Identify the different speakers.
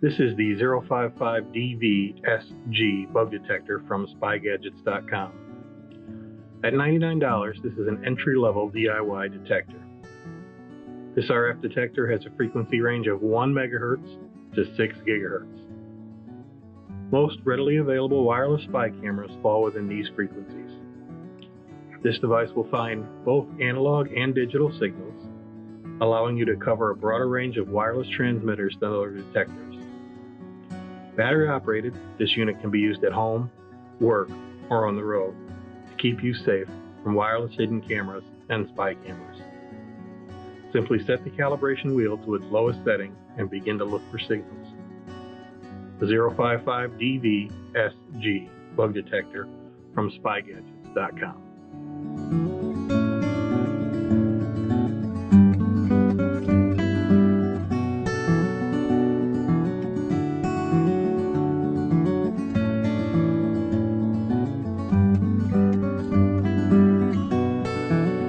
Speaker 1: This is the 055DV-SG bug detector from SpyGadgets.com. At $99, this is an entry-level DIY detector. This RF detector has a frequency range of 1 MHz to 6 GHz. Most readily available wireless spy cameras fall within these frequencies. This device will find both analog and digital signals, allowing you to cover a broader range of wireless transmitters than other detectors. Battery operated, this unit can be used at home, work, or on the road to keep you safe from wireless hidden cameras and spy cameras. Simply set the calibration wheel to its lowest setting and begin to look for signals. The 055DV-SG bug detector from SpyGadgets.com.